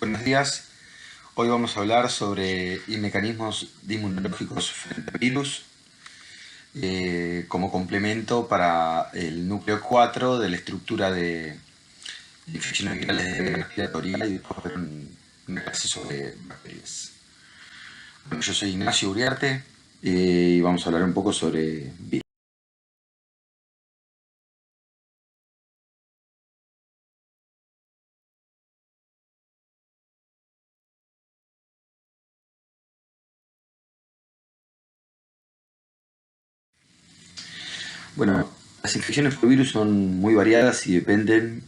Buenos días. Hoy vamos a hablar sobre mecanismos inmunológicos frente a virus como complemento para el núcleo 4 de la estructura de infecciones virales de vía respiratoria y después ver una clase sobre bacterias. Bueno, yo soy Ignacio Uriarte y vamos a hablar un poco sobre virus. Bueno, las infecciones por virus son muy variadas y dependen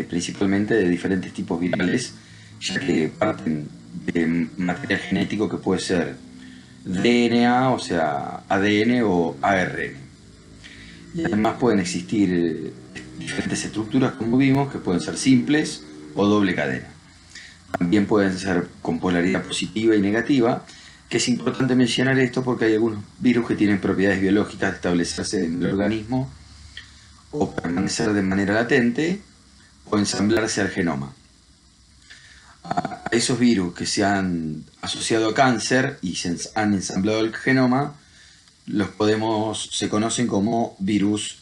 principalmente de diferentes tipos virales, ya que parten de material genético que puede ser DNA, o sea, ADN o ARN. Y además pueden existir diferentes estructuras, como vimos, que pueden ser simples o doble cadena. También pueden ser con polaridad positiva y negativa, que es importante mencionar esto porque hay algunos virus que tienen propiedades biológicas de establecerse en el organismo o permanecer de manera latente o ensamblarse al genoma. A esos virus que se han asociado a cáncer y se han ensamblado al genoma, se conocen como virus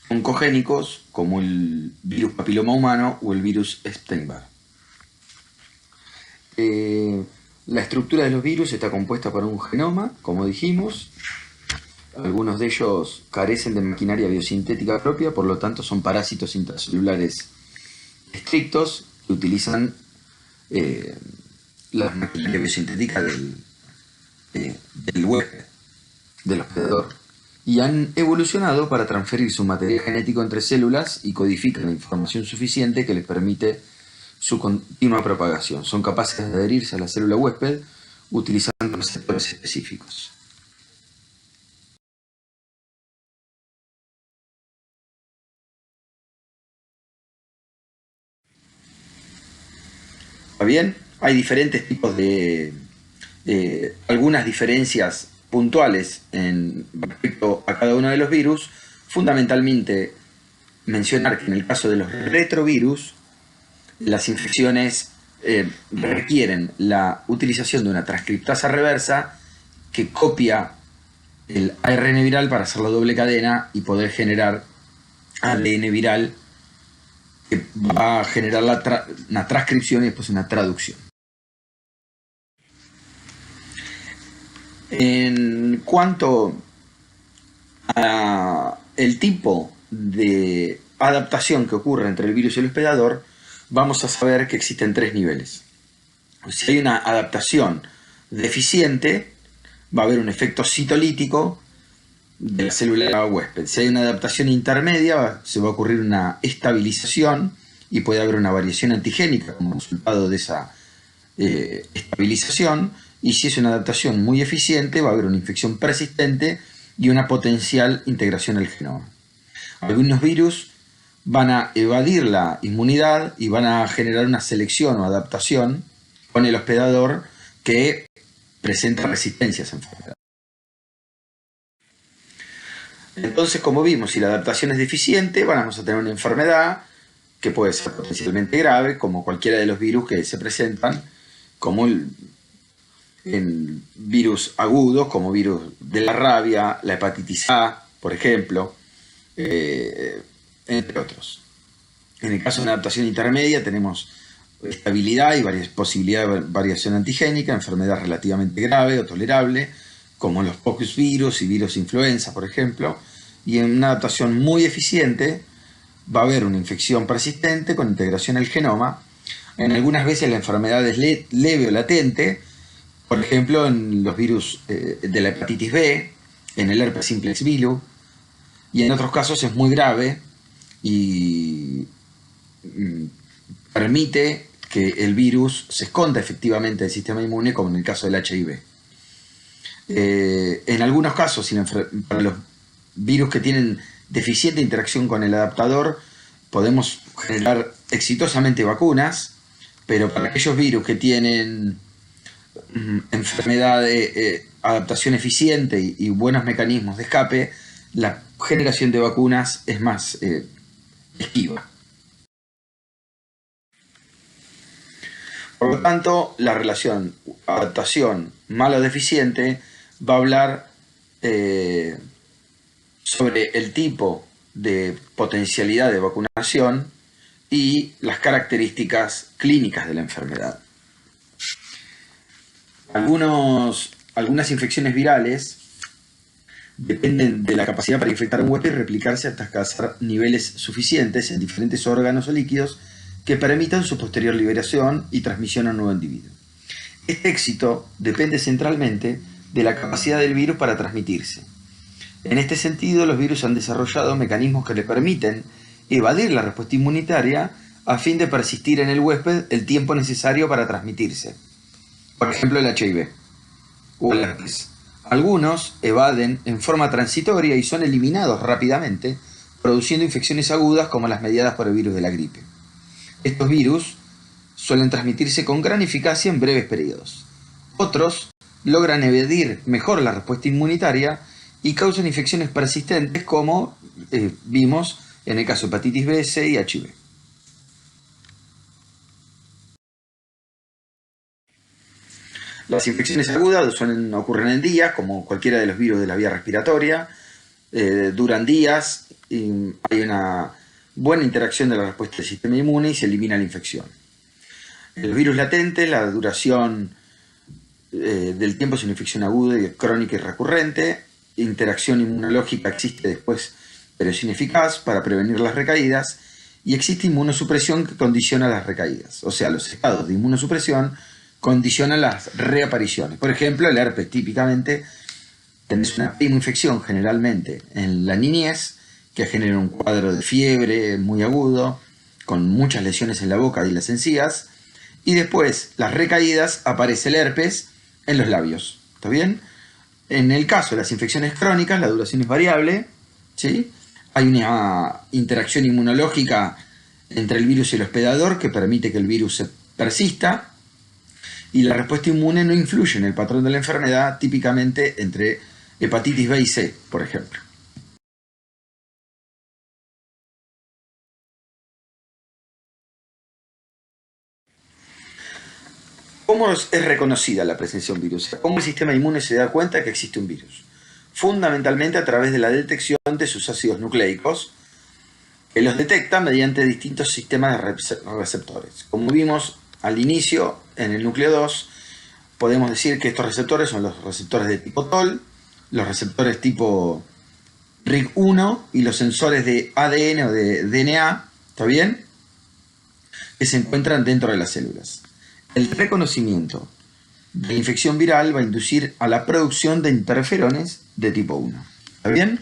oncogénicos, como el virus papiloma humano o el virus Epstein-Barr. La estructura de los virus está compuesta por un genoma, como dijimos. Algunos de ellos carecen de maquinaria biosintética propia, por lo tanto son parásitos intracelulares estrictos que utilizan la maquinaria biosintética del huésped, del hospedador, y han evolucionado para transferir su material genético entre células y codifican la información suficiente que les permite su continua propagación. Son capaces de adherirse a la célula huésped utilizando receptores específicos. ¿Está bien? Hay diferentes tipos de algunas diferencias puntuales respecto a cada uno de los virus. Fundamentalmente mencionar que en el caso de los retrovirus, las infecciones requieren la utilización de una transcriptasa reversa que copia el ARN viral para hacer la doble cadena y poder generar ADN viral que va a generar una transcripción y después una traducción. En cuanto a el tipo de adaptación que ocurre entre el virus y el hospedador, vamos a saber que existen tres niveles. Si hay una adaptación deficiente, va a haber un efecto citolítico de la célula huésped. Si hay una adaptación intermedia, se va a ocurrir una estabilización y puede haber una variación antigénica como resultado de esa estabilización. Y si es una adaptación muy eficiente, va a haber una infección persistente y una potencial integración al genoma. Algunos virus van a evadir la inmunidad y van a generar una selección o adaptación con el hospedador que presenta resistencia a esa enfermedad. Entonces, como vimos, si la adaptación es deficiente, vamos a tener una enfermedad que puede ser potencialmente grave, como cualquiera de los virus que se presentan, como en virus agudos, como virus de la rabia, la hepatitis A, por ejemplo, entre otros. En el caso de una adaptación intermedia tenemos estabilidad y posibilidad de variación antigénica, enfermedad relativamente grave o tolerable, como los pocus virus y virus influenza, por ejemplo, y en una adaptación muy eficiente va a haber una infección persistente con integración al genoma. En algunas veces la enfermedad es leve o latente, por ejemplo en los virus de la hepatitis B, en el herpes simplex virus, y en otros casos es muy grave y permite que el virus se esconda efectivamente del sistema inmune, como en el caso del HIV. En algunos casos, para los virus que tienen deficiente interacción con el adaptador, podemos generar exitosamente vacunas, pero para aquellos virus que tienen enfermedad de adaptación eficiente y buenos mecanismos de escape, la generación de vacunas es más esquiva. Por lo tanto, la relación adaptación malo deficiente va a hablar sobre el tipo de potencialidad de vacunación y las características clínicas de la enfermedad. Algunas infecciones virales dependen de la capacidad para infectar un huésped y replicarse hasta alcanzar niveles suficientes en diferentes órganos o líquidos que permitan su posterior liberación y transmisión a un nuevo individuo. Este éxito depende centralmente de la capacidad del virus para transmitirse. En este sentido, los virus han desarrollado mecanismos que le permiten evadir la respuesta inmunitaria a fin de persistir en el huésped el tiempo necesario para transmitirse. Por ejemplo, el HIV o el herpes. Algunos evaden en forma transitoria y son eliminados rápidamente, produciendo infecciones agudas como las mediadas por el virus de la gripe. Estos virus suelen transmitirse con gran eficacia en breves periodos. Otros logran evadir mejor la respuesta inmunitaria y causan infecciones persistentes como vimos en el caso de hepatitis B, C y HIV. Las infecciones agudas ocurren en días, como cualquiera de los virus de la vía respiratoria, duran días, y hay una buena interacción de la respuesta del sistema inmune y se elimina la infección. El virus latente, la duración del tiempo es una infección aguda y crónica y recurrente. Interacción inmunológica existe después, pero es ineficaz para prevenir las recaídas, y existe inmunosupresión que condiciona las recaídas. O sea, los estados de inmunosupresión condicionan las reapariciones. Por ejemplo, el herpes, típicamente tenés una prima infección generalmente en la niñez que genera un cuadro de fiebre muy agudo, con muchas lesiones en la boca y las encías, y después las recaídas aparece el herpes en los labios. ¿Está bien? En el caso de las infecciones crónicas, la duración es variable, ¿sí? Hay una interacción inmunológica entre el virus y el hospedador que permite que el virus persista, y la respuesta inmune no influye en el patrón de la enfermedad, típicamente entre hepatitis B y C, por ejemplo. ¿Cómo es reconocida la presencia de un virus? ¿Cómo el sistema inmune se da cuenta de que existe un virus? Fundamentalmente a través de la detección de sus ácidos nucleicos, que los detecta mediante distintos sistemas de receptores. Como vimos al inicio, en el núcleo 2, podemos decir que estos receptores son los receptores de tipo TOL, los receptores tipo RIG1 y los sensores de ADN o de DNA, ¿está bien?, que se encuentran dentro de las células. El reconocimiento de la infección viral va a inducir a la producción de interferones de tipo 1. ¿Está bien?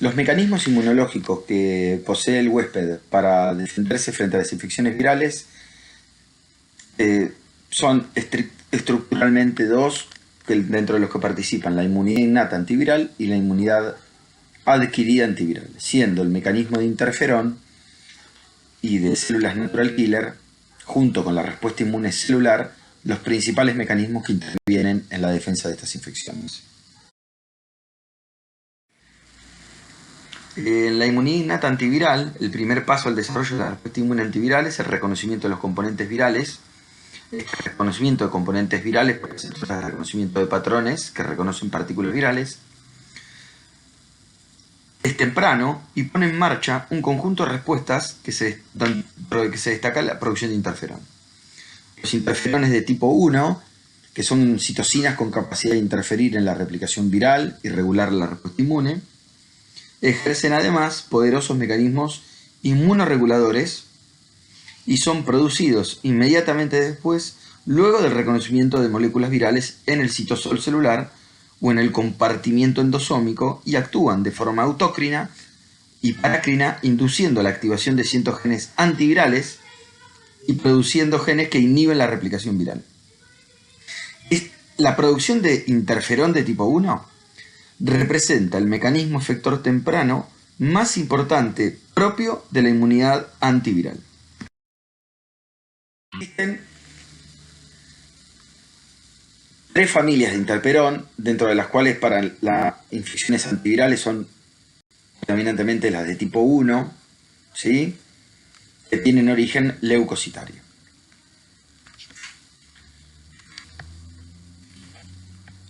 Los mecanismos inmunológicos que posee el huésped para defenderse frente a las infecciones virales son estructuralmente dos, dentro de los que participan la inmunidad innata antiviral y la inmunidad adquirida antiviral, siendo el mecanismo de interferón y de células natural killer, junto con la respuesta inmune celular, los principales mecanismos que intervienen en la defensa de estas infecciones. En la inmunidad innata antiviral, el primer paso al desarrollo de la respuesta inmune antiviral es el reconocimiento de los componentes virales. Este reconocimiento de componentes virales puede ser el reconocimiento de patrones que reconocen partículas virales. Es temprano y pone en marcha un conjunto de respuestas dentro de que se destaca la producción de interferón. Los interferones de tipo 1, que son citocinas con capacidad de interferir en la replicación viral y regular la respuesta inmune, ejercen además poderosos mecanismos inmunoreguladores y son producidos inmediatamente después, luego del reconocimiento de moléculas virales en el citosol celular o en el compartimiento endosómico, y actúan de forma autócrina y parácrina, induciendo la activación de ciertos genes antivirales y produciendo genes que inhiben la replicación viral. La producción de interferón de tipo 1 representa el mecanismo efector temprano más importante propio de la inmunidad antiviral. Existen tres familias de interferón, dentro de las cuales para las infecciones antivirales son predominantemente las de tipo 1, ¿sí?, que tienen origen leucocitario.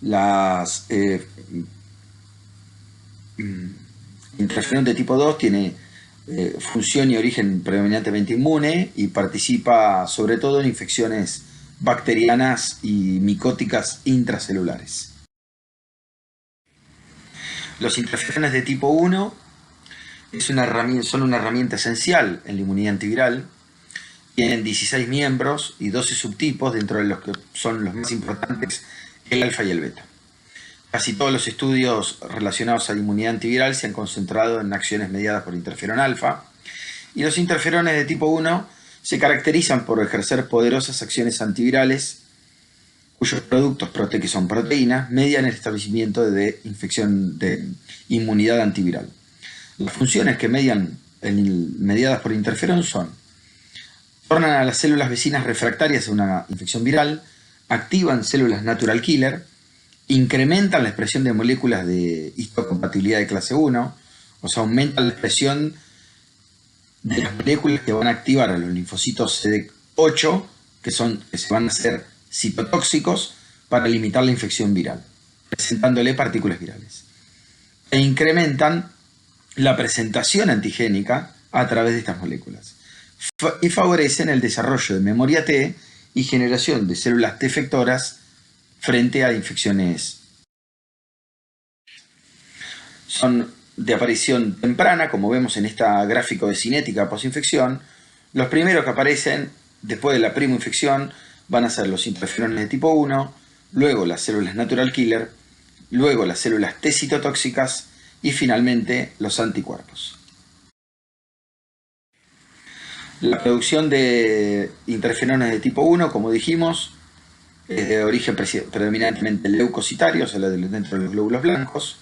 Las interferón de tipo 2 tiene función y origen predominantemente inmune y participa sobre todo en infecciones bacterianas y micóticas intracelulares. Los interferones de tipo 1 son una herramienta esencial en la inmunidad antiviral. Tienen 16 miembros y 12 subtipos, dentro de los que son los más importantes el alfa y el beta. Casi todos los estudios relacionados a la inmunidad antiviral se han concentrado en acciones mediadas por interferón alfa, y los interferones de tipo 1 se caracterizan por ejercer poderosas acciones antivirales cuyos productos que son proteínas median el establecimiento de infección de inmunidad antiviral. Las funciones que mediadas por interferón son: tornan a las células vecinas refractarias a una infección viral, activan células natural killer, incrementan la expresión de moléculas de histocompatibilidad de clase 1, o sea, aumentan la expresión de las moléculas que van a activar a los linfocitos CD8, que se van a hacer citotóxicos para limitar la infección viral, presentándole partículas virales. E incrementan la presentación antigénica a través de estas moléculas. Y favorecen el desarrollo de memoria T y generación de células T efectoras frente a infecciones. Son de aparición temprana, como vemos en esta gráfico de cinética posinfección. Los primeros que aparecen después de la primoinfección van a ser los interferones de tipo 1, luego las células natural killer, luego las células T citotóxicas y finalmente los anticuerpos. La producción de interferones de tipo 1, como dijimos, es de origen predominantemente leucocitario, o sea, dentro de los glóbulos blancos,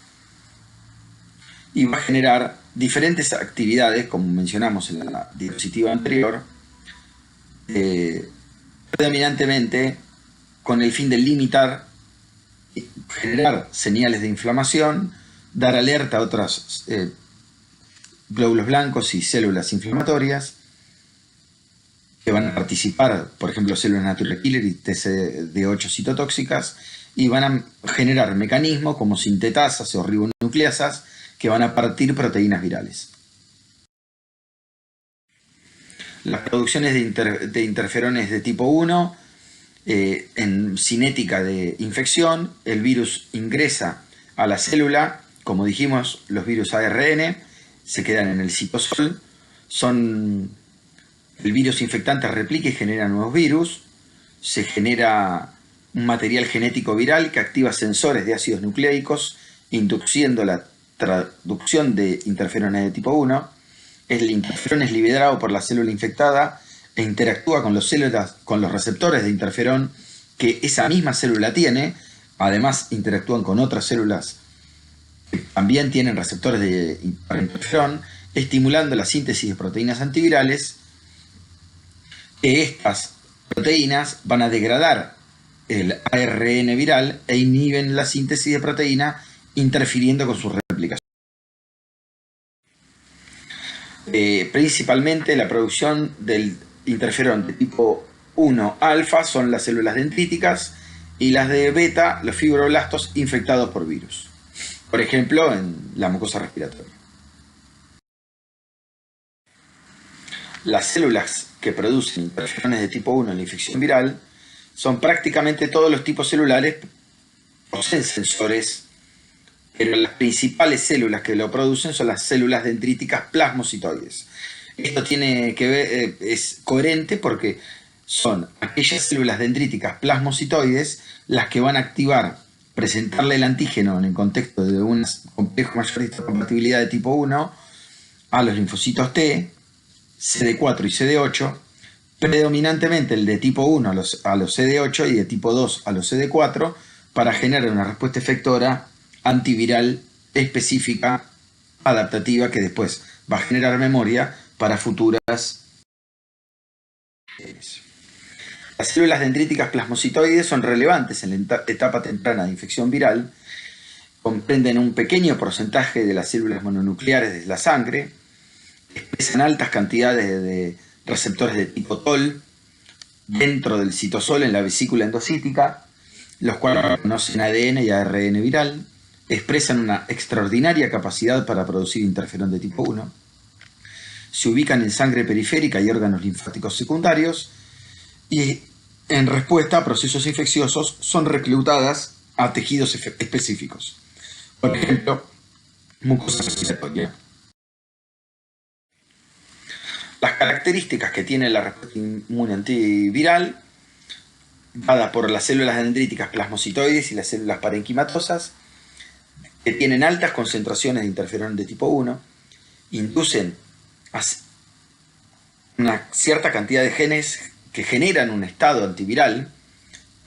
y va a generar diferentes actividades, como mencionamos en la diapositiva anterior, predominantemente con el fin de limitar, generar señales de inflamación, dar alerta a otros glóbulos blancos y células inflamatorias que van a participar, por ejemplo, células natural killer y TCD8 citotóxicas, y van a generar mecanismos como sintetasas o ribonucleasas que van a partir proteínas virales. Las producciones de interferones de tipo 1, en cinética de infección, el virus ingresa a la célula, como dijimos, los virus ARN se quedan en el citosol, el virus infectante replica y genera nuevos virus, se genera un material genético viral que activa sensores de ácidos nucleicos, induciendo la traducción de interferones de tipo 1. El interferón es liberado por la célula infectada e interactúa con los receptores de interferón que esa misma célula tiene. Además, interactúan con otras células que también tienen receptores de interferón, estimulando la síntesis de proteínas antivirales, que estas proteínas van a degradar el ARN viral e inhiben la síntesis de proteína, interfiriendo con su replicación. Principalmente la producción del interferón de tipo 1 alfa son las células dendríticas, y las de beta, los fibroblastos infectados por virus, por ejemplo en la mucosa respiratoria. Las células que producen interferones de tipo 1 en la infección viral son prácticamente todos los tipos celulares, poseen sensores, pero las principales células que lo producen son las células dendríticas plasmocitoides. Esto tiene que ver, es coherente porque son aquellas células dendríticas plasmocitoides las que van a activar, presentarle el antígeno en el contexto de un complejo mayor de histocompatibilidad de tipo 1 a los linfocitos T, CD4 y CD8, predominantemente el de tipo 1 a los CD8 y de tipo 2 a los CD4, para generar una respuesta efectora antiviral específica, adaptativa, que después va a generar memoria para futuras. Las células dendríticas plasmocitoides son relevantes en la etapa temprana de infección viral, comprenden un pequeño porcentaje de las células mononucleares de la sangre, expresan altas cantidades de receptores de tipo TOL dentro del citosol en la vesícula endocítica, los cuales conocen ADN y ARN viral, expresan una extraordinaria capacidad para producir interferón de tipo 1, se ubican en sangre periférica y órganos linfáticos secundarios y en respuesta a procesos infecciosos son reclutadas a tejidos específicos. Por ejemplo, mucosa respiratoria. Las características que tiene la respuesta inmune antiviral, dada por las células dendríticas plasmocitoides y las células parenquimatosas, que tienen altas concentraciones de interferón de tipo 1, inducen una cierta cantidad de genes que generan un estado antiviral,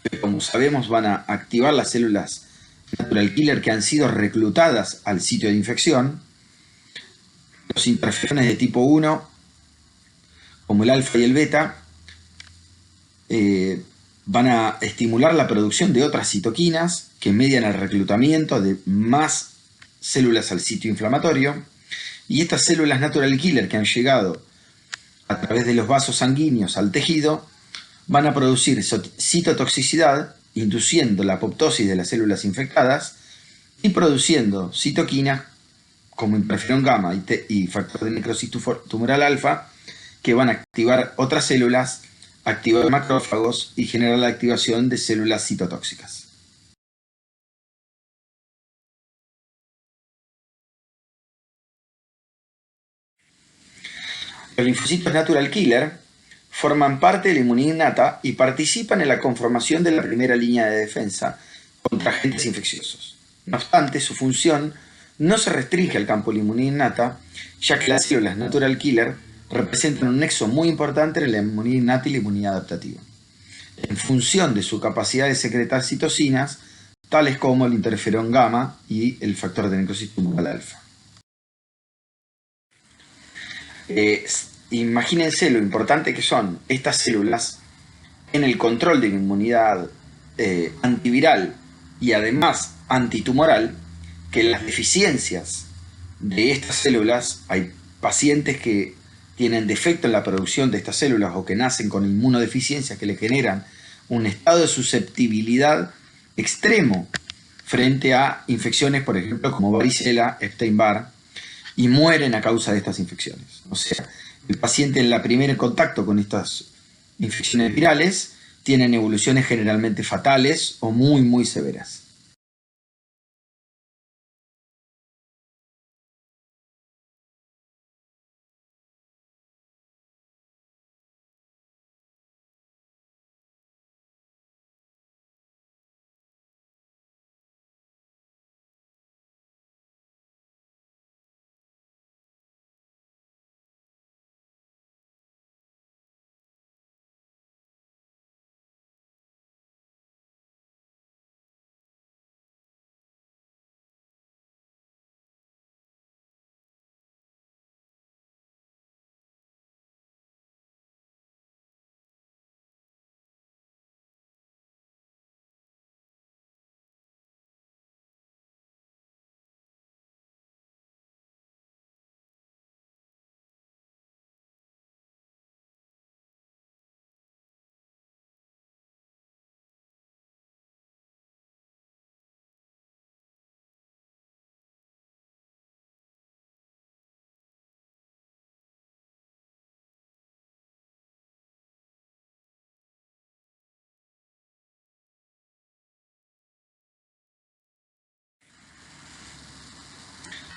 que como sabemos van a activar las células natural killer que han sido reclutadas al sitio de infección. Los interferones de tipo 1, como el alfa y el beta, van a estimular la producción de otras citoquinas que median el reclutamiento de más células al sitio inflamatorio, y estas células natural killer que han llegado a través de los vasos sanguíneos al tejido van a producir citotoxicidad, induciendo la apoptosis de las células infectadas y produciendo citoquinas como interferón gamma y factor de necrosis tumoral alfa, que van a activar otras células, activar macrófagos y generar la activación de células citotóxicas. Los linfocitos natural killer forman parte de la inmunidad innata y participan en la conformación de la primera línea de defensa contra agentes infecciosos. No obstante, su función no se restringe al campo de la inmunidad innata, ya que las células natural killer representan un nexo muy importante entre la inmunidad innata y la inmunidad adaptativa, en función de su capacidad de secretar citocinas, tales como el interferón gamma y el factor de necrosis tumoral alfa. Imagínense lo importante que son estas células en el control de la inmunidad antiviral y además antitumoral, que las deficiencias de estas células, hay pacientes que tienen defecto en la producción de estas células o que nacen con inmunodeficiencias que le generan un estado de susceptibilidad extremo frente a infecciones, por ejemplo, como varicela, Epstein-Barr, y mueren a causa de estas infecciones. O sea, el paciente en el primer contacto con estas infecciones virales tienen evoluciones generalmente fatales o muy, muy severas.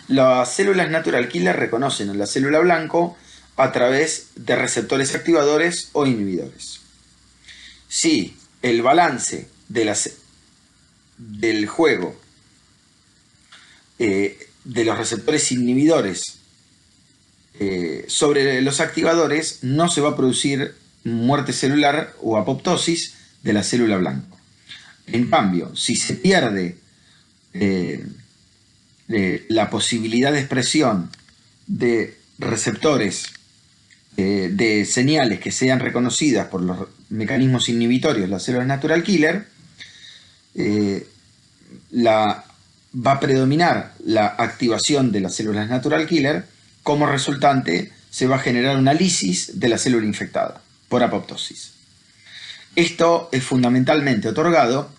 Las células natural killer reconocen a la célula blanco a través de receptores activadores o inhibidores. Si el balance del juego de los receptores inhibidores sobre los activadores, no se va a producir muerte celular o apoptosis de la célula blanco. En cambio, si se pierde la posibilidad de expresión de receptores de señales que sean reconocidas por los mecanismos inhibitorios, las células natural killer, va a predominar la activación de las células natural killer. Como resultante se va a generar una lisis de la célula infectada por apoptosis. Esto es fundamentalmente otorgado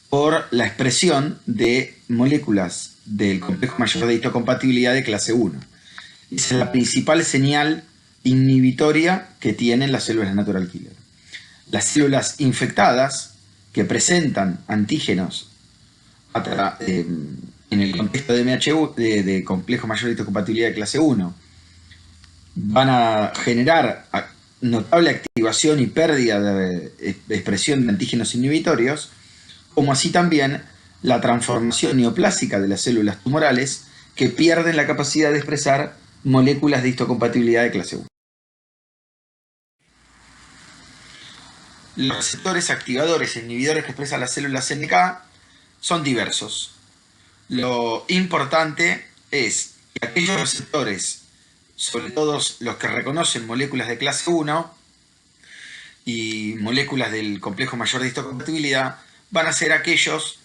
por la expresión de moléculas del complejo mayor de histocompatibilidad de clase 1. Esa es la principal señal inhibitoria que tienen las células natural killer. Las células infectadas que presentan antígenos en el contexto de MHU, de complejo mayor de histocompatibilidad de clase 1, van a generar notable activación y pérdida de expresión de antígenos inhibitorios, como así también la transformación neoplásica de las células tumorales que pierden la capacidad de expresar moléculas de histocompatibilidad de clase 1. Los receptores activadores e inhibidores que expresan las células NK son diversos. Lo importante es que aquellos receptores, sobre todo los que reconocen moléculas de clase 1 y moléculas del complejo mayor de histocompatibilidad, van a ser aquellos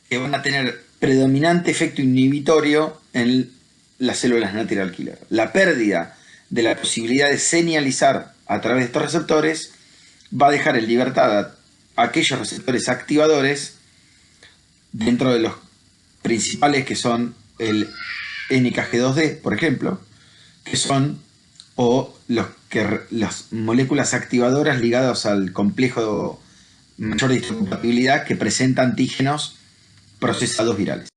que van a tener predominante efecto inhibitorio en las células natural killer. La pérdida de la posibilidad de señalizar a través de estos receptores va a dejar en libertad a aquellos receptores activadores, dentro de los principales, que son el NKG2D, por ejemplo, que son las moléculas activadoras ligadas al complejo mayor de histocompatibilidad que presenta antígenos procesados virales.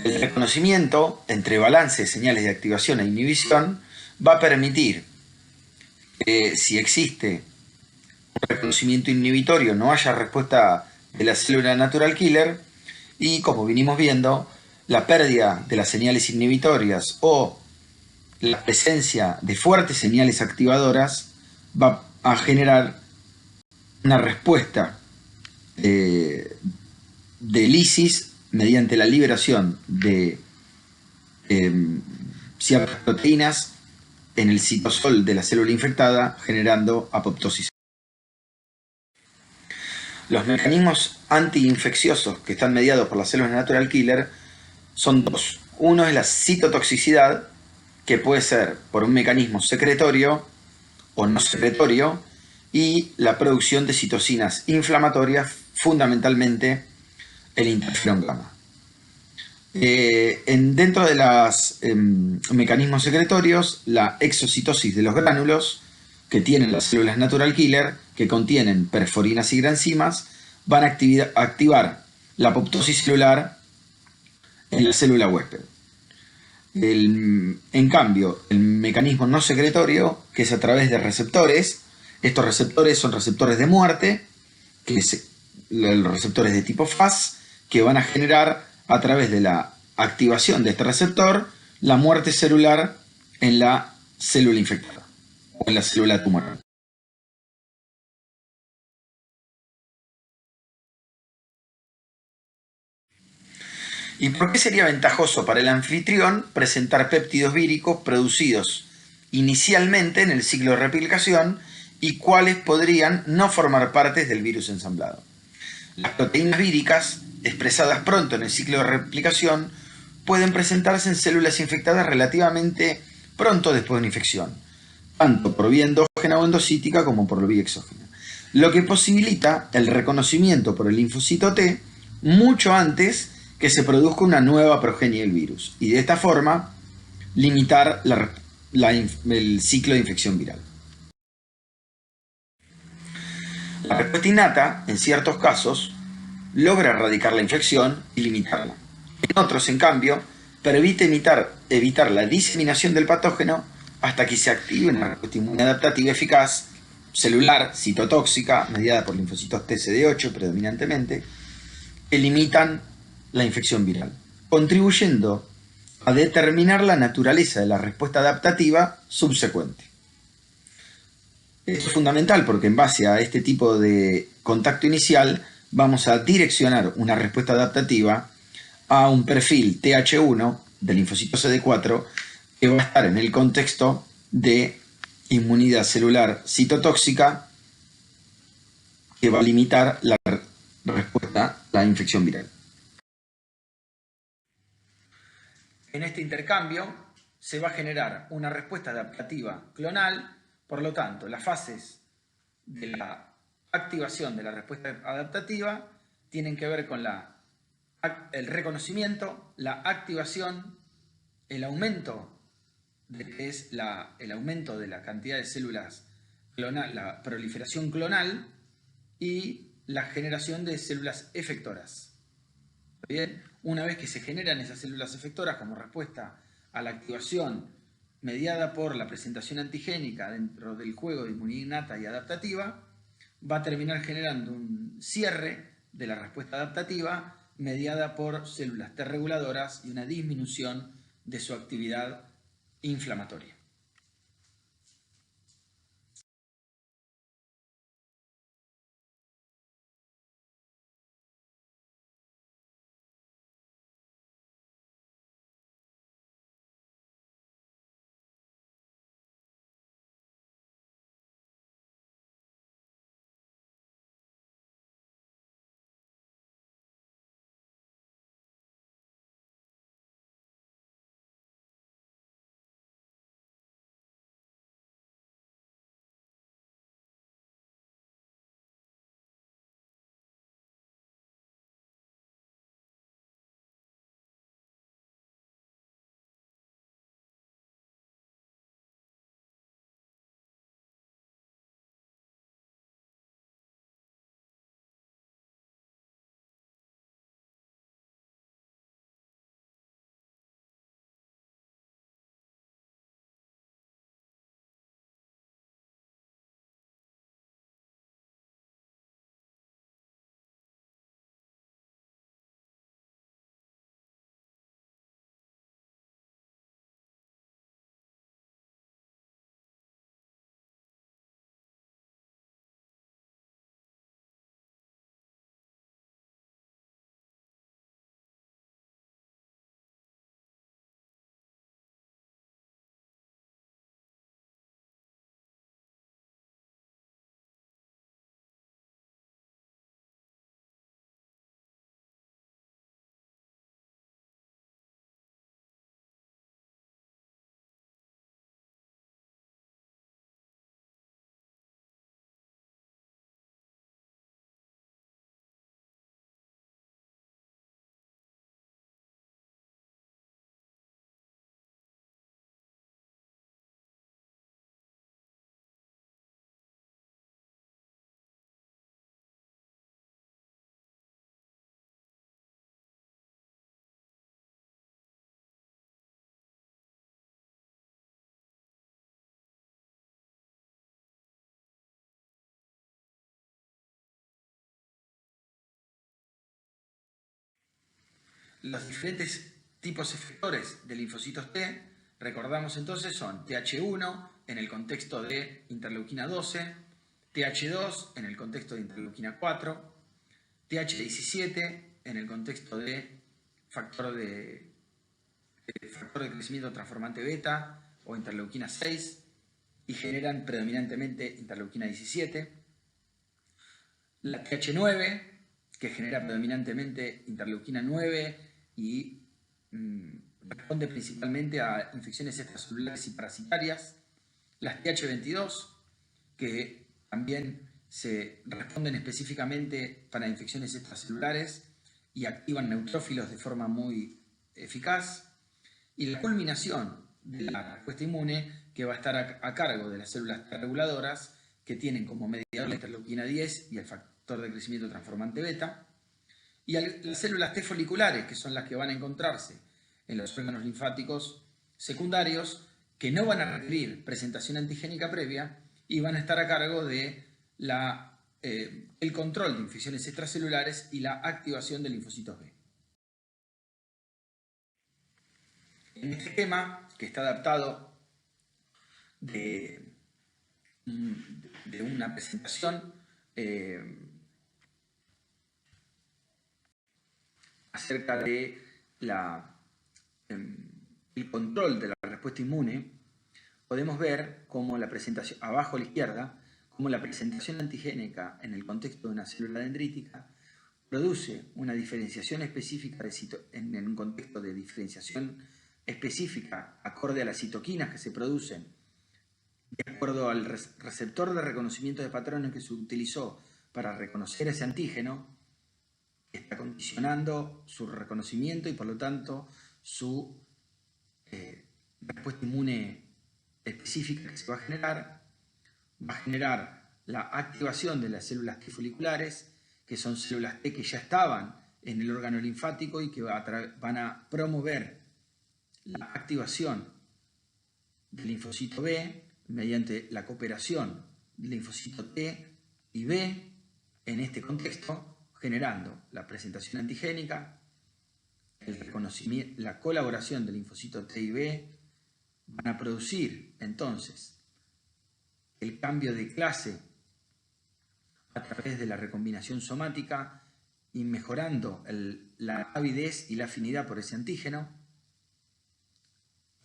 El reconocimiento entre balance de señales de activación e inhibición va a permitir que, si existe un reconocimiento inhibitorio, no haya respuesta de la célula natural killer, y, como vinimos viendo, la pérdida de las señales inhibitorias o la presencia de fuertes señales activadoras va a generar una respuesta de lisis mediante la liberación de ciertas proteínas en el citosol de la célula infectada, generando apoptosis. Los mecanismos antiinfecciosos que están mediados por las células natural killer son dos. Uno es la citotoxicidad, que puede ser por un mecanismo secretorio o no secretorio, y la producción de citocinas inflamatorias, fundamentalmente el interferón gamma. Dentro de los mecanismos secretorios, la exocitosis de los gránulos que tienen las células natural killer, que contienen perforinas y granzimas, van a activar la apoptosis celular en la célula huésped. En cambio, el mecanismo no secretorio, que es a través de receptores, estos receptores son receptores de muerte, que es los receptores de tipo Fas, que van a generar, a través de la activación de este receptor, la muerte celular en la célula infectada o en la célula tumoral. ¿Y por qué sería ventajoso para el anfitrión presentar péptidos víricos producidos inicialmente en el ciclo de replicación, y cuáles podrían no formar parte del virus ensamblado? Las proteínas víricas, expresadas pronto en el ciclo de replicación, pueden presentarse en células infectadas relativamente pronto después de una infección, tanto por vía endógena o endocítica como por vía exógena, lo que posibilita el reconocimiento por el linfocito T mucho antes que se produzca una nueva progenie del virus, y de esta forma limitar el ciclo de infección viral. La respuesta innata, en ciertos casos, logra erradicar la infección y limitarla. En otros, en cambio, permite evitar la diseminación del patógeno hasta que se active una respuesta inmune adaptativa eficaz, celular, citotóxica, mediada por linfocitos TCD8 predominantemente, que limitan la infección viral, contribuyendo a determinar la naturaleza de la respuesta adaptativa subsecuente. Esto es fundamental porque, en base a este tipo de contacto inicial, vamos a direccionar una respuesta adaptativa a un perfil TH1 del linfocito CD4 que va a estar en el contexto de inmunidad celular citotóxica que va a limitar la respuesta a la infección viral. En este intercambio se va a generar una respuesta adaptativa clonal, por lo tanto, las fases de la activación de la respuesta adaptativa tienen que ver con el reconocimiento, la activación, el aumento el aumento de la cantidad de células clonal, la proliferación clonal y la generación de células efectoras. Bien, una vez que se generan esas células efectoras como respuesta a la activación mediada por la presentación antigénica dentro del juego de inmunidad innata y adaptativa, va a terminar generando un cierre de la respuesta adaptativa mediada por células T reguladoras y una disminución de su actividad inflamatoria. Los diferentes tipos efectores de linfocitos T, recordamos entonces, son TH1 en el contexto de interleuquina 12, TH2 en el contexto de interleuquina 4, TH17 en el contexto de factor de crecimiento transformante beta o interleuquina 6 y generan predominantemente interleuquina 17. La TH9, que genera predominantemente interleuquina 9 y responde principalmente a infecciones extracelulares y parasitarias. Las TH22, que también se responden específicamente para infecciones extracelulares y activan neutrófilos de forma muy eficaz. Y la culminación de la respuesta inmune, que va a estar a cargo de las células T reguladoras, que tienen como mediador la interleuquina 10 y el factor de crecimiento transformante beta, y las células T foliculares, que son las que van a encontrarse en los órganos linfáticos secundarios, que no van a requerir presentación antigénica previa y van a estar a cargo de el control de infecciones extracelulares y la activación de linfocitos B. En este esquema, que está adaptado de una presentación acerca de el control de la respuesta inmune, podemos ver cómo la presentación, abajo a la izquierda, cómo la presentación antigénica en el contexto de una célula dendrítica produce una diferenciación específica en un contexto de diferenciación específica acorde a las citoquinas que se producen, de acuerdo al receptor de reconocimiento de patrones que se utilizó para reconocer ese antígeno, que está condicionando su reconocimiento y por lo tanto su respuesta inmune específica que se va a generar la activación de las células T foliculares, que son células T que ya estaban en el órgano linfático y que van a promover la activación del linfocito B mediante la cooperación del linfocito T y B en este contexto, generando la presentación antigénica, el reconocimiento, la colaboración del linfocito T y B. Van a producir entonces el cambio de clase a través de la recombinación somática y mejorando la avidez y la afinidad por ese antígeno.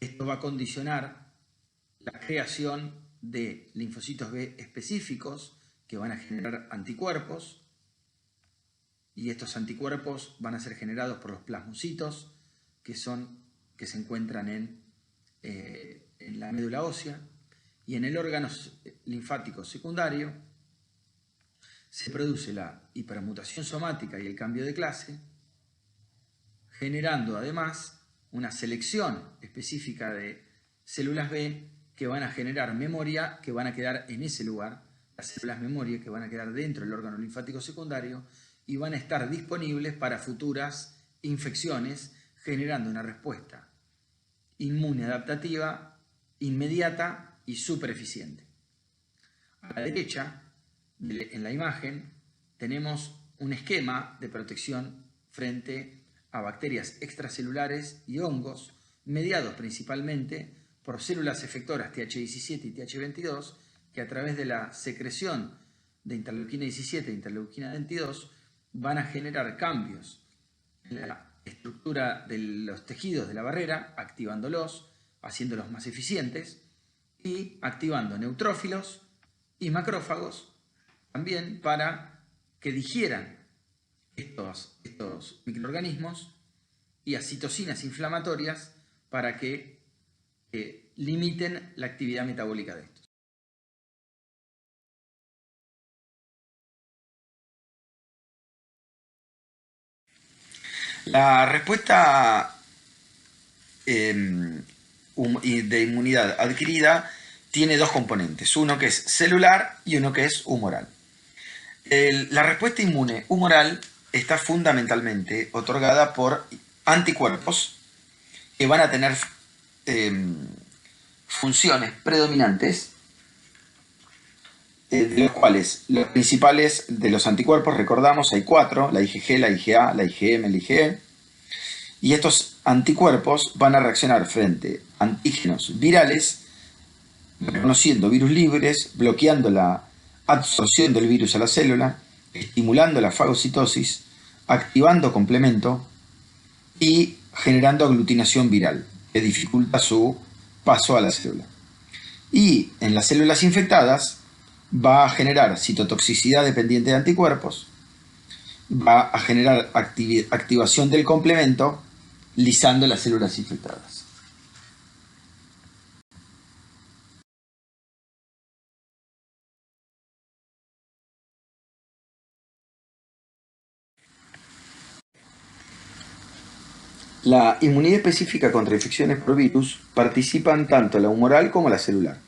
Esto va a condicionar la creación de linfocitos B específicos que van a generar anticuerpos, y estos anticuerpos van a ser generados por los plasmocitos que se encuentran en la médula ósea, y en el órgano linfático secundario se produce la hipermutación somática y el cambio de clase, generando además una selección específica de células B que van a generar memoria, que van a quedar en ese lugar, las células memoria que van a quedar dentro del órgano linfático secundario y van a estar disponibles para futuras infecciones, generando una respuesta inmune adaptativa inmediata y súper eficiente. A la derecha, en la imagen, tenemos un esquema de protección frente a bacterias extracelulares y hongos, mediados principalmente por células efectoras TH17 y TH22, que a través de la secreción de interleuquina 17 e interleuquina 22 van a generar cambios en la estructura de los tejidos de la barrera, activándolos, haciéndolos más eficientes y activando neutrófilos y macrófagos también para que digieran estos microorganismos, y a citocinas inflamatorias para que limiten la actividad metabólica de estos. La respuesta de inmunidad adquirida tiene dos componentes, uno que es celular y uno que es humoral. La respuesta inmune humoral está fundamentalmente otorgada por anticuerpos que van a tener funciones predominantes, de los cuales los principales de los anticuerpos, recordamos, hay 4, la IgG, la IgA, la IgM, la IgE, y estos anticuerpos van a reaccionar frente a antígenos virales, reconociendo virus libres, bloqueando la absorción del virus a la célula, estimulando la fagocitosis, activando complemento y generando aglutinación viral, que dificulta su paso a la célula. Y en las células infectadas va a generar citotoxicidad dependiente de anticuerpos, va a generar activación del complemento, lisando las células infectadas. La inmunidad específica contra infecciones por virus participan tanto la humoral como la celular.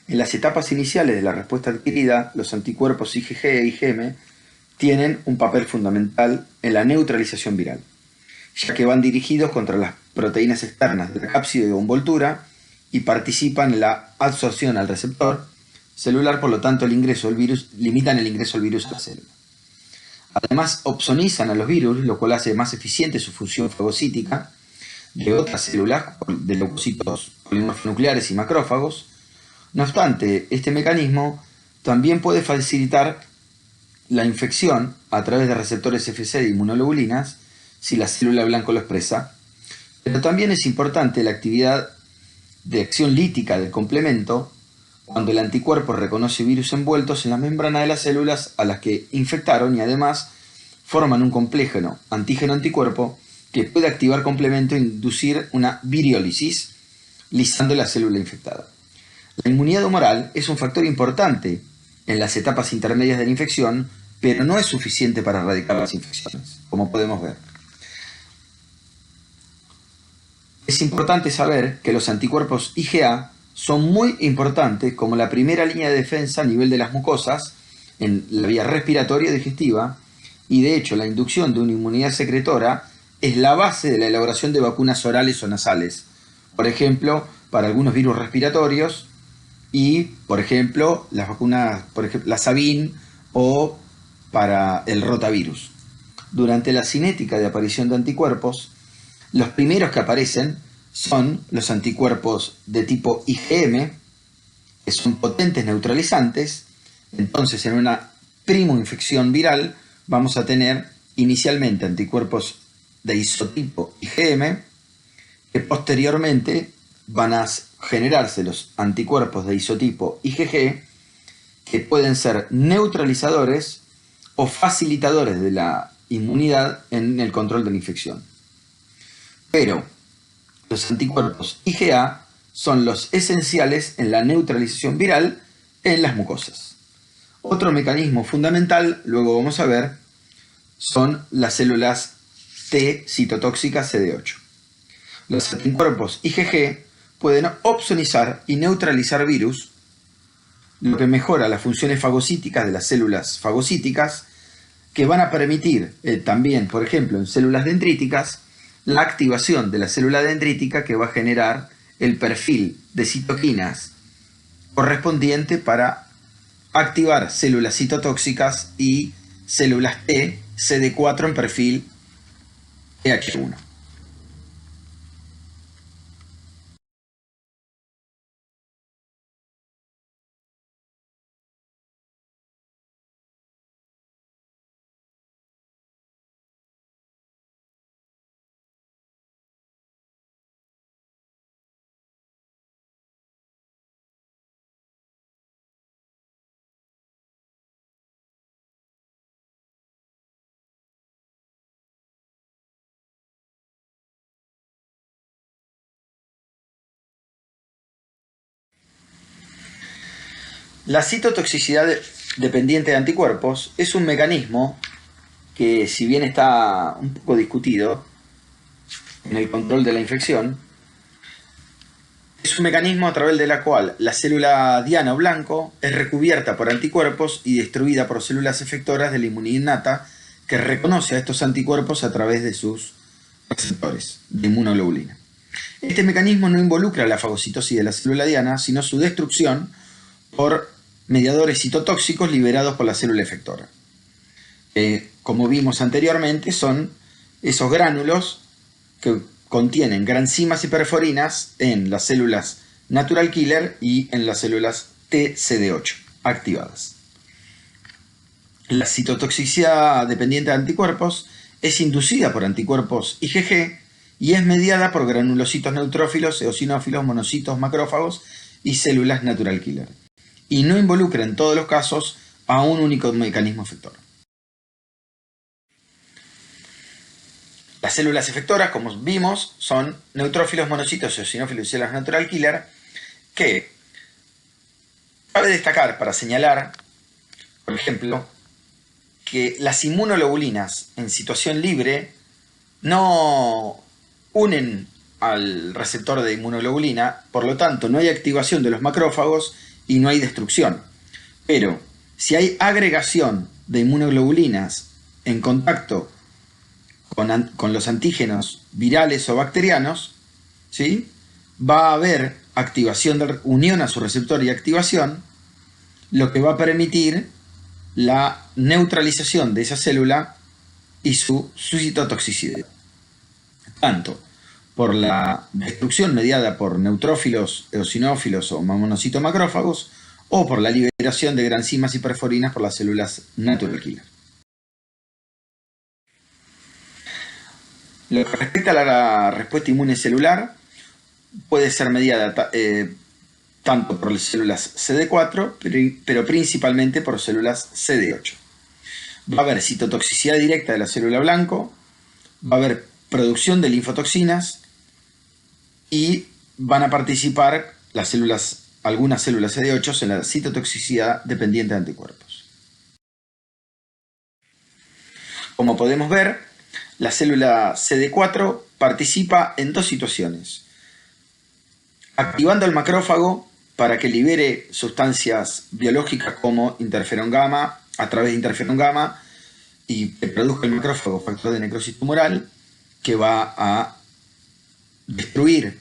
En las etapas iniciales de la respuesta adquirida, los anticuerpos IgG e IgM tienen un papel fundamental en la neutralización viral, ya que van dirigidos contra las proteínas externas de la cápside de envoltura y participan en la absorción al receptor celular, por lo tanto limitan el ingreso del virus a la célula. Además, opsonizan a los virus, lo cual hace más eficiente su función fagocítica de otras células, de leucocitos polimorfonucleares y macrófagos. No obstante, este mecanismo también puede facilitar la infección a través de receptores Fc de inmunoglobulinas si la célula blanco lo expresa, pero también es importante la actividad de acción lítica del complemento cuando el anticuerpo reconoce virus envueltos en la membrana de las células a las que infectaron y además forman un complejo antígeno-anticuerpo que puede activar complemento e inducir una viriólisis, lisando la célula infectada. La inmunidad humoral es un factor importante en las etapas intermedias de la infección, pero no es suficiente para erradicar las infecciones, como podemos ver. Es importante saber que los anticuerpos IgA son muy importantes como la primera línea de defensa a nivel de las mucosas en la vía respiratoria y digestiva, y de hecho la inducción de una inmunidad secretora es la base de la elaboración de vacunas orales o nasales, por ejemplo, para algunos virus respiratorios y, por ejemplo, las vacunas, por ejemplo, la Sabin o para el rotavirus. Durante la cinética de aparición de anticuerpos, los primeros que aparecen son los anticuerpos de tipo IgM, que son potentes neutralizantes. Entonces, en una primoinfección viral vamos a tener inicialmente anticuerpos de isotipo IgM, que posteriormente van a generarse los anticuerpos de isotipo IgG, que pueden ser neutralizadores o facilitadores de la inmunidad en el control de la infección. Pero los anticuerpos IgA son los esenciales en la neutralización viral en las mucosas. Otro mecanismo fundamental, luego vamos a ver, son las células T citotóxicas CD8. Los anticuerpos IgG pueden opsonizar y neutralizar virus, lo que mejora las funciones fagocíticas de las células fagocíticas, que van a permitir también, por ejemplo, en células dendríticas, la activación de la célula dendrítica que va a generar el perfil de citoquinas correspondiente para activar células citotóxicas y células T CD4 en perfil TH1. La citotoxicidad dependiente de anticuerpos es un mecanismo que, si bien está un poco discutido en el control de la infección, es un mecanismo a través de la cual la célula diana o blanco es recubierta por anticuerpos y destruida por células efectoras de la inmunidad innata, que reconoce a estos anticuerpos a través de sus receptores de inmunoglobulina. Este mecanismo no involucra la fagocitosis de la célula diana, sino su destrucción por mediadores citotóxicos liberados por la célula efectora. Como vimos anteriormente, son esos gránulos que contienen granzimas y perforinas en las células natural killer y en las células TCD8 activadas. La citotoxicidad dependiente de anticuerpos es inducida por anticuerpos IgG y es mediada por granulocitos neutrófilos, eosinófilos, monocitos, macrófagos y células natural killer, y no involucra en todos los casos a un único mecanismo efector. Las células efectoras, como vimos, son neutrófilos, monocitos, eosinófilos y células natural killer, que cabe destacar para señalar, por ejemplo, que las inmunoglobulinas en situación libre no unen al receptor de inmunoglobulina, por lo tanto no hay activación de los macrófagos y no hay destrucción. Pero si hay agregación de inmunoglobulinas en contacto con los antígenos virales o bacterianos, ¿sí?, va a haber activación de unión a su receptor y activación, lo que va a permitir la neutralización de esa célula y su citotoxicidad, tanto por la destrucción mediada por neutrófilos, eosinófilos o monocitomacrófagos, o por la liberación de granzimas y perforinas por las células natural killer. Lo que respecta a la respuesta inmune celular, puede ser mediada tanto por las células CD4, pero principalmente por células CD8. Va a haber citotoxicidad directa de la célula blanco, va a haber producción de linfotoxinas y van a participar algunas células CD8 en la citotoxicidad dependiente de anticuerpos. Como podemos ver, la célula CD4 participa en dos situaciones: activando el macrófago para que libere sustancias biológicas como interferón gamma a través de interferón gamma y que produzca el macrófago factor de necrosis tumoral, que va a destruir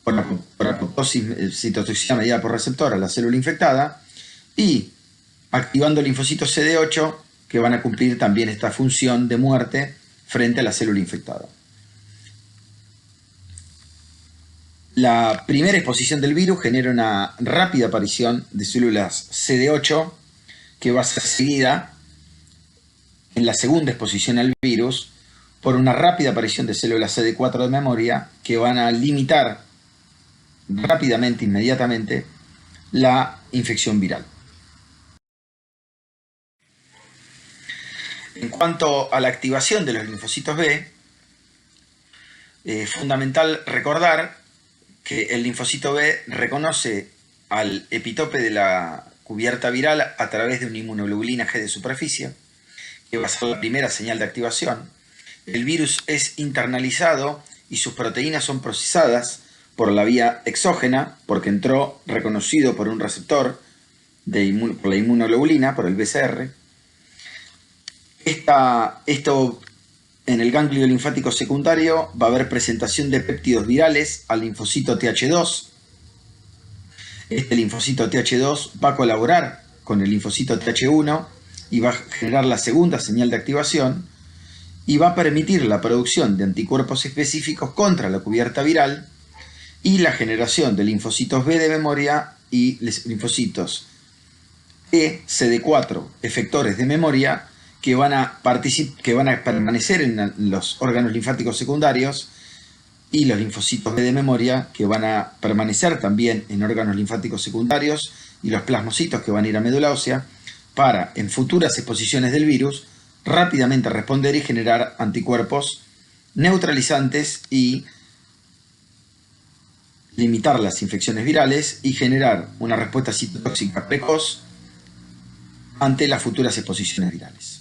por apoptosis citotoxicidad mediada por receptor a la célula infectada, y activando linfocitos CD8 que van a cumplir también esta función de muerte frente a la célula infectada. La primera exposición del virus genera una rápida aparición de células CD8 que va a ser seguida en la segunda exposición al virus por una rápida aparición de células CD4 de memoria que van a limitar rápidamente, inmediatamente, la infección viral. En cuanto a la activación de los linfocitos B, es fundamental recordar que el linfocito B reconoce al epitope de la cubierta viral a través de una inmunoglobulina G de superficie, que va a ser la primera señal de activación. El virus es internalizado y sus proteínas son procesadas por la vía exógena, porque entró reconocido por un receptor por la inmunoglobulina, por el BCR. Esto en el ganglio linfático secundario va a haber presentación de péptidos virales al linfocito TH2. Este linfocito TH2 va a colaborar con el linfocito TH1 y va a generar la segunda señal de activación y va a permitir la producción de anticuerpos específicos contra la cubierta viral y la generación de linfocitos B de memoria y linfocitos E, CD4, efectores de memoria, que van a permanecer en los órganos linfáticos secundarios, y los linfocitos B de memoria, que van a permanecer también en órganos linfáticos secundarios, y los plasmocitos, que van a ir a médula ósea, para, en futuras exposiciones del virus, rápidamente responder y generar anticuerpos neutralizantes y limitar las infecciones virales y generar una respuesta citotóxica precoz ante las futuras exposiciones virales.